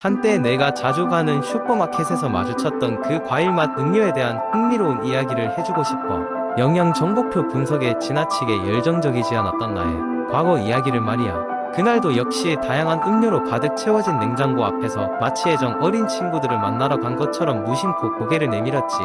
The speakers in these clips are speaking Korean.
한때 내가 자주 가는 슈퍼마켓에서 마주쳤던 그 과일맛 음료에 대한 흥미로운 이야기를 해주고 싶어. 영양 정보표 분석에 지나치게 열정적이지 않았던 나의 과거 이야기를 말이야. 그날도 역시 다양한 음료로 가득 채워진 냉장고 앞에서 마치 애정 어린 친구들을 만나러 간 것처럼 무심코 고개를 내밀었지.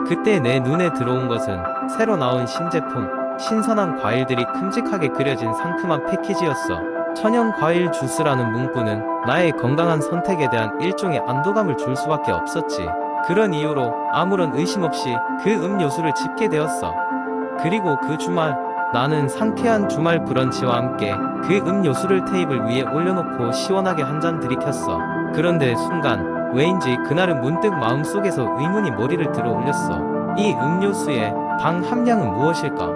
그때 내 눈에 들어온 것은 새로 나온 신제품, 신선한 과일들이 큼직하게 그려진 상큼한 패키지였어. 천연 과일 주스라는 문구는 나의 건강한 선택에 대한 일종의 안도감을 줄 수밖에 없었지. 그런 이유로 아무런 의심 없이 그 음료수를 집게 되었어. 그리고 그 주말, 나는 상쾌한 주말 브런치와 함께 그 음료수를 테이블 위에 올려놓고 시원하게 한 잔 들이켰어. 그런데 순간 왜인지 그날은 문득 마음속에서 의문이 머리를 들어 올렸어. 이 음료수의 당 함량은 무엇일까?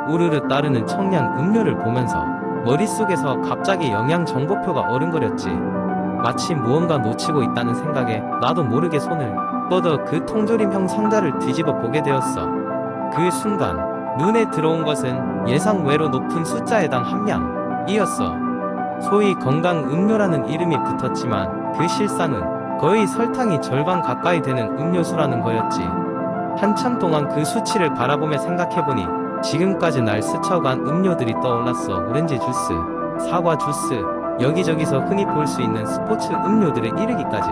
우르르 따르는 청량 음료를 보면서 머릿속에서 갑자기 영양 정보표가 어른거렸지. 마치 무언가 놓치고 있다는 생각에 나도 모르게 손을 뻗어 그 통조림형 상자를 뒤집어 보게 되었어. 그 순간 눈에 들어온 것은 예상 외로 높은 숫자에 당 함량이었어. 소위 건강 음료라는 이름이 붙었지만 그 실상은 거의 설탕이 절반 가까이 되는 음료수라는 거였지. 한참 동안 그 수치를 바라보며 생각해보니 지금까지 날 스쳐간 음료들이 떠올랐어. 오렌지 주스, 사과 주스, 여기저기서 흔히 볼 수 있는 스포츠 음료들에 이르기까지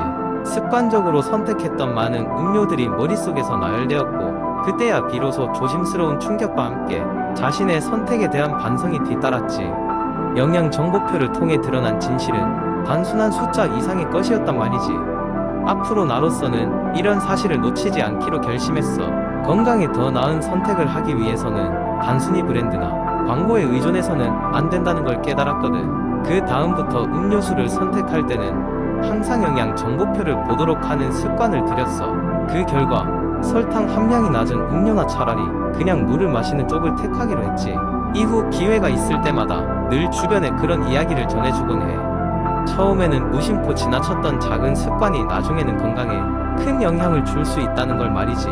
습관적으로 선택했던 많은 음료들이 머릿속에서 나열되었고, 그때야 비로소 조심스러운 충격과 함께 자신의 선택에 대한 반성이 뒤따랐지. 영양 정보표를 통해 드러난 진실은 단순한 숫자 이상의 것이었단 말이지. 앞으로 나로서는 이런 사실을 놓치지 않기로 결심했어. 건강에 더 나은 선택을 하기 위해서는 단순히 브랜드나 광고에 의존해서는 안 된다는 걸 깨달았거든. 그 다음부터 음료수를 선택할 때는 항상 영양 정보표를 보도록 하는 습관을 들였어. 그 결과 설탕 함량이 낮은 음료나 차라리 그냥 물을 마시는 쪽을 택하기로 했지. 이후 기회가 있을 때마다 늘 주변에 그런 이야기를 전해주곤 해. 처음에는 무심코 지나쳤던 작은 습관이 나중에는 건강에 큰 영향을 줄 수 있다는 걸 말이지.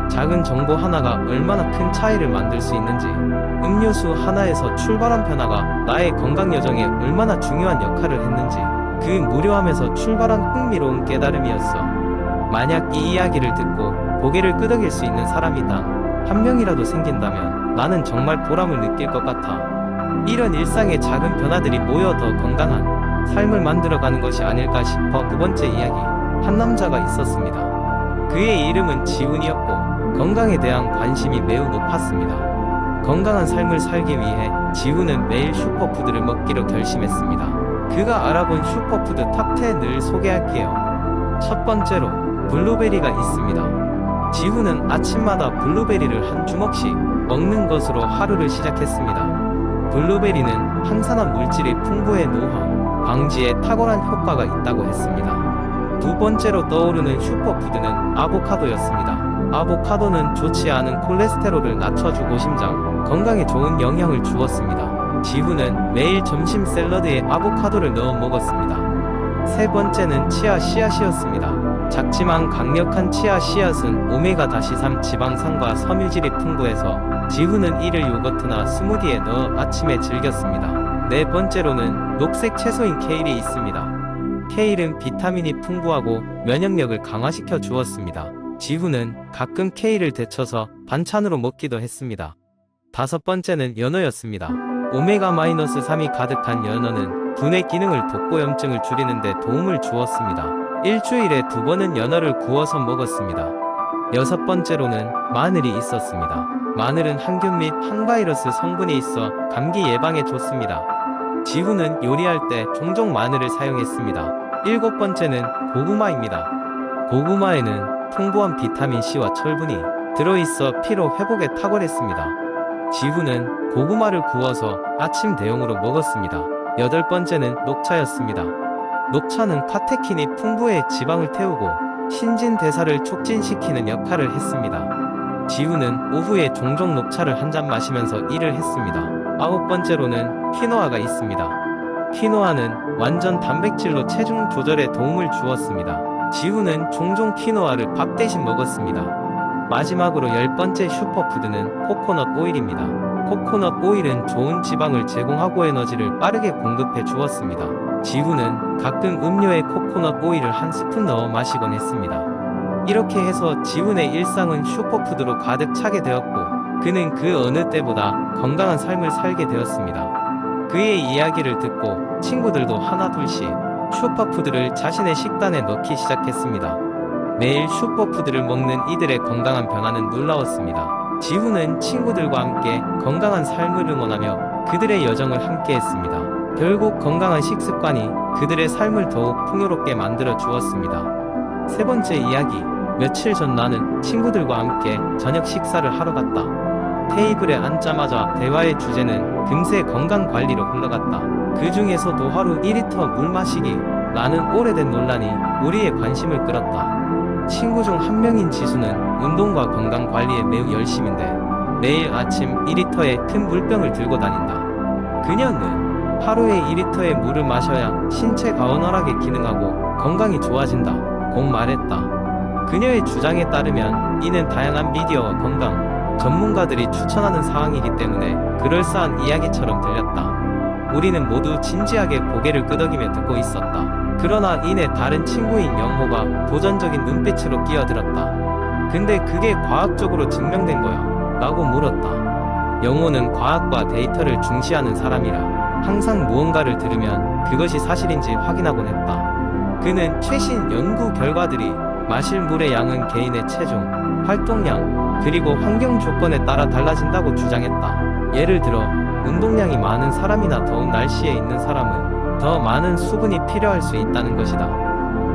작은 정보 하나가 얼마나 큰 차이를 만들 수 있는지, 음료수 하나에서 출발한 변화가 나의 건강 여정에 얼마나 중요한 역할을 했는지, 그 무료함에서 출발한 흥미로운 깨달음이었어. 만약 이 이야기를 듣고 고개를 끄덕일 수 있는 사람이 단 한 명이라도 생긴다면 나는 정말 보람을 느낄 것 같아. 이런 일상의 작은 변화들이 모여 더 건강한 삶을 만들어가는 것이 아닐까 싶어. 두 번째 이야기, 한 남자가 있었습니다. 그의 이름은 지훈이었고 건강에 대한 관심이 매우 높았습니다. 건강한 삶을 살기 위해 지훈은 매일 슈퍼푸드를 먹기로 결심했습니다. 그가 알아본 슈퍼푸드 탑10을 소개할게요. 첫 번째로 블루베리가 있습니다. 지훈은 아침마다 블루베리를 한 주먹씩 먹는 것으로 하루를 시작했습니다. 블루베리는 항산화 물질이 풍부해 노화 방지에 탁월한 효과가 있다고 했습니다. 두 번째로 떠오르는 슈퍼푸드는 아보카도였습니다. 아보카도는 좋지 않은 콜레스테롤을 낮춰주고 심장 건강에 좋은 영향을 주었습니다. 지훈은 매일 점심 샐러드에 아보카도를 넣어 먹었습니다. 세 번째는 치아 씨앗이었습니다. 작지만 강력한 치아 씨앗은 오메가-3 지방산과 섬유질이 풍부해서 지훈은 이를 요거트나 스무디에 넣어 아침에 즐겼습니다. 네 번째로는 녹색 채소인 케일이 있습니다. 케일은 비타민이 풍부하고 면역력을 강화시켜 주었습니다. 지훈은 가끔 케일을 데쳐서 반찬으로 먹기도 했습니다. 다섯 번째는 연어였습니다. 오메가-3이 가득한 연어는 두뇌 기능을 돋고 염증을 줄이는 데 도움을 주었습니다. 일주일에 2번은 연어를 구워서 먹었습니다. 여섯 번째로는 마늘이 있었습니다. 마늘은 항균 및 항바이러스 성분이 있어 감기 예방에 좋습니다. 지훈은 요리할 때 종종 마늘을 사용했습니다. 일곱 번째는 고구마입니다. 고구마에는 풍부한 비타민C와 철분이 들어있어 피로 회복에 탁월했습니다. 지훈은 고구마를 구워서 아침 대용으로 먹었습니다. 여덟 번째는 녹차였습니다. 녹차는 카테킨이 풍부해 지방을 태우고 신진대사를 촉진시키는 역할을 했습니다. 지훈은 오후에 종종 녹차를 한 잔 마시면서 일을 했습니다. 아홉 번째로는 키노아가 있습니다. 키노아는 완전 단백질로 체중 조절에 도움을 주었습니다. 지훈은 종종 키노아를 밥 대신 먹었습니다. 마지막으로 열 번째 슈퍼푸드는 코코넛 오일입니다. 코코넛 오일은 좋은 지방을 제공하고 에너지를 빠르게 공급해 주었습니다. 지후는 가끔 음료에 코코넛 오일을 한 스푼 넣어 마시곤 했습니다. 이렇게 해서 지훈의 일상은 슈퍼푸드로 가득 차게 되었고 그는 그 어느 때보다 건강한 삶을 살게 되었습니다. 그의 이야기를 듣고 친구들도 하나둘씩 슈퍼푸드를 자신의 식단에 넣기 시작했습니다. 매일 슈퍼푸드를 먹는 이들의 건강한 변화는 놀라웠습니다. 지훈은 친구들과 함께 건강한 삶을 응원하며 그들의 여정을 함께했습니다. 결국 건강한 식습관이 그들의 삶을 더욱 풍요롭게 만들어 주었습니다. 세 번째 이야기. 며칠 전 나는 친구들과 함께 저녁 식사를 하러 갔다. 테이블에 앉자마자 대화의 주제는 금세 건강관리로 흘러갔다. 그 중에서도 하루 2리터 물 마시기 라는 오래된 논란이 우리의 관심을 끌었다. 친구 중 한 명인 지수는 운동과 건강관리에 매우 열심인데 매일 아침 2리터의 큰 물병을 들고 다닌다. 그녀는 하루에 2리터의 물을 마셔야 신체가 원활하게 기능하고 건강이 좋아진다 고 말했다. 그녀의 주장에 따르면 이는 다양한 미디어와 건강 전문가들이 추천하는 사항이기 때문에 그럴싸한 이야기처럼 들렸다. 우리는 모두 진지하게 고개를 끄덕이며 듣고 있었다. 그러나 이내 다른 친구인 영호가 도전적인 눈빛으로 끼어들었다. 근데 그게 과학적으로 증명된 거야? 라고 물었다. 영호는 과학과 데이터를 중시하는 사람이라 항상 무언가를 들으면 그것이 사실인지 확인하곤 했다. 그는 최신 연구 결과들이 마실 물의 양은 개인의 체중, 활동량, 그리고 환경 조건에 따라 달라진다고 주장했다. 예를 들어 운동량이 많은 사람이나 더운 날씨에 있는 사람은 더 많은 수분이 필요할 수 있다는 것이다.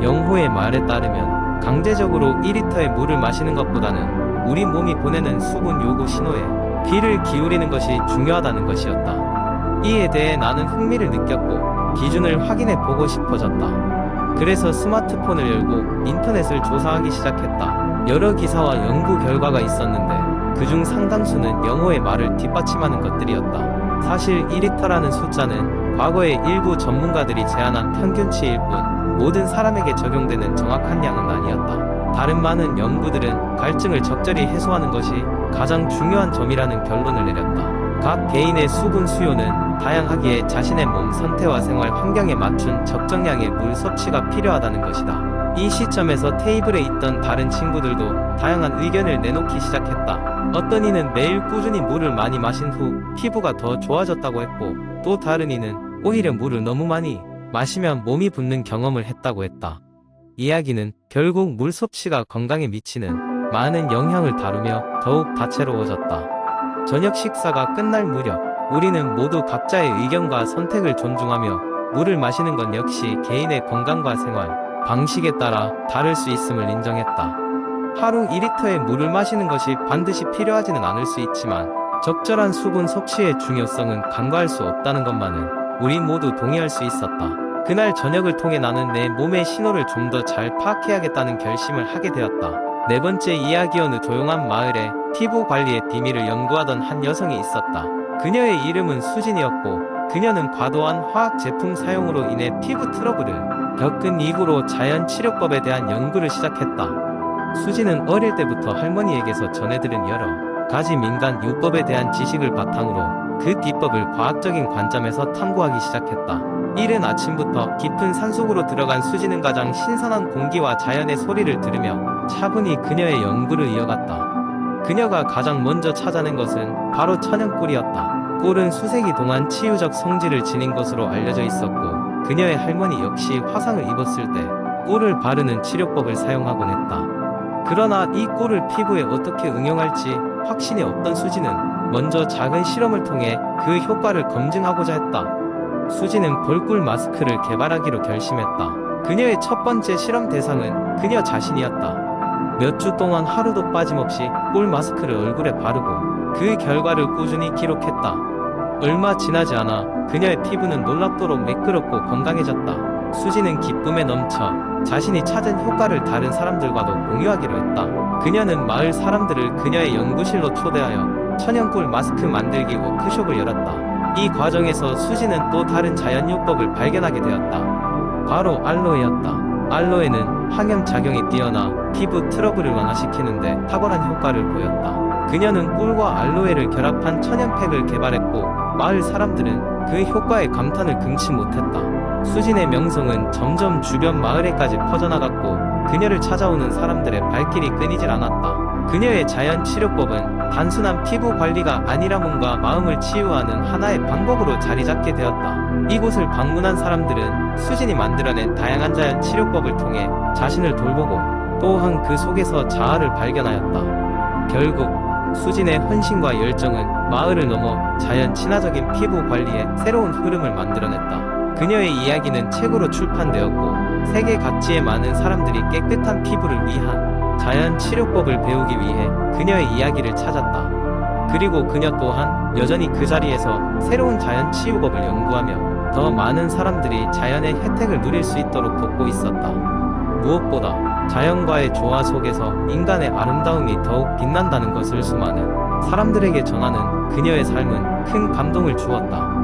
영호의 말에 따르면 강제적으로 2리터의 물을 마시는 것보다는 우리 몸이 보내는 수분 요구 신호에 귀를 기울이는 것이 중요하다는 것이었다. 이에 대해 나는 흥미를 느꼈고 기준을 확인해 보고 싶어졌다. 그래서 스마트폰을 열고 인터넷을 조사하기 시작했다. 여러 기사와 연구 결과가 있었는데 그중 상당수는 영호의 말을 뒷받침하는 것들이었다. 사실 2리터라는 숫자는 과거의 일부 전문가들이 제안한 평균치일 뿐 모든 사람에게 적용되는 정확한 양은 아니었다. 다른 많은 연구들은 갈증을 적절히 해소하는 것이 가장 중요한 점이라는 결론을 내렸다. 각 개인의 수분 수요는 다양하기에 자신의 몸 상태와 생활 환경에 맞춘 적정량의 물 섭취가 필요하다는 것이다. 이 시점에서 테이블에 있던 다른 친구들도 다양한 의견을 내놓기 시작했다. 어떤 이는 매일 꾸준히 물을 많이 마신 후 피부가 더 좋아졌다고 했고 또 다른 이는 오히려 물을 너무 많이 마시면 몸이 붓는 경험을 했다고 했다. 이야기는 결국 물 섭취가 건강에 미치는 많은 영향을 다루며 더욱 다채로워졌다. 저녁 식사가 끝날 무렵 우리는 모두 각자의 의견과 선택을 존중하며 물을 마시는 건 역시 개인의 건강과 생활 방식에 따라 다를 수 있음을 인정했다. 하루 2리터의 물을 마시는 것이 반드시 필요하지는 않을 수 있지만 적절한 수분 섭취의 중요성은 간과할 수 없다는 것만은 우리 모두 동의할 수 있었다. 그날 저녁을 통해 나는 내 몸의 신호를 좀 더 잘 파악해야겠다는 결심을 하게 되었다. 네 번째 이야기. 어느 조용한 마을에 피부 관리의 비밀을 연구하던 한 여성이 있었다. 그녀의 이름은 수진이었고 그녀는 과도한 화학 제품 사용으로 인해 피부 트러블을 겪은 이후로 자연 치료법에 대한 연구를 시작했다. 수진은 어릴 때부터 할머니에게서 전해들은 여러 가지 민간 요법에 대한 지식을 바탕으로 그 비법을 과학적인 관점에서 탐구하기 시작했다. 이른 아침부터 깊은 산속으로 들어간 수진은 가장 신선한 공기와 자연의 소리를 들으며 차분히 그녀의 연구를 이어갔다. 그녀가 가장 먼저 찾아낸 것은 바로 천연꿀이었다. 꿀은 수세기 동안 치유적 성질을 지닌 것으로 알려져 있었고 그녀의 할머니 역시 화상을 입었을 때 꿀을 바르는 치료법을 사용하곤 했다. 그러나 이 꿀을 피부에 어떻게 응용할지 확신이 없던 수진은 먼저 작은 실험을 통해 그 효과를 검증하고자 했다. 수진은 벌꿀 마스크를 개발하기로 결심했다. 그녀의 첫 번째 실험 대상은 그녀 자신이었다. 몇 주 동안 하루도 빠짐없이 꿀 마스크를 얼굴에 바르고 그 결과를 꾸준히 기록했다. 얼마 지나지 않아 그녀의 피부는 놀랍도록 매끄럽고 건강해졌다. 수진은 기쁨에 넘쳐 자신이 찾은 효과를 다른 사람들과도 공유하기로 했다. 그녀는 마을 사람들을 그녀의 연구실로 초대하여 천연꿀 마스크 만들기 워크숍을 열었다. 이 과정에서 수진은 또 다른 자연요법을 발견하게 되었다. 바로 알로에였다. 알로에는 항염작용이 뛰어나 피부 트러블을 완화시키는데 탁월한 효과를 보였다. 그녀는 꿀과 알로에를 결합한 천연팩을 개발했고 마을 사람들은 그 효과에 감탄을 금치 못했다. 수진의 명성은 점점 주변 마을에까지 퍼져나갔고 그녀를 찾아오는 사람들의 발길이 끊이질 않았다. 그녀의 자연치료법은 단순한 피부 관리가 아니라 몸과 마음을 치유하는 하나의 방법으로 자리잡게 되었다. 이곳을 방문한 사람들은 수진이 만들어낸 다양한 자연치료법을 통해 자신을 돌보고 또한 그 속에서 자아를 발견하였다. 결국 수진의 헌신과 열정은 마을을 넘어 자연 친화적인 피부 관리에 새로운 흐름을 만들어냈다. 그녀의 이야기는 책으로 출판되었고 세계 각지의 많은 사람들이 깨끗한 피부를 위한 자연 치료법을 배우기 위해 그녀의 이야기를 찾았다. 그리고 그녀 또한 여전히 그 자리에서 새로운 자연 치유법을 연구하며 더 많은 사람들이 자연의 혜택을 누릴 수 있도록 돕고 있었다. 무엇보다 자연과의 조화 속에서 인간의 아름다움이 더욱 빛난다는 것을 수많은 사람들에게 전하는 그녀의 삶은 큰 감동을 주었다.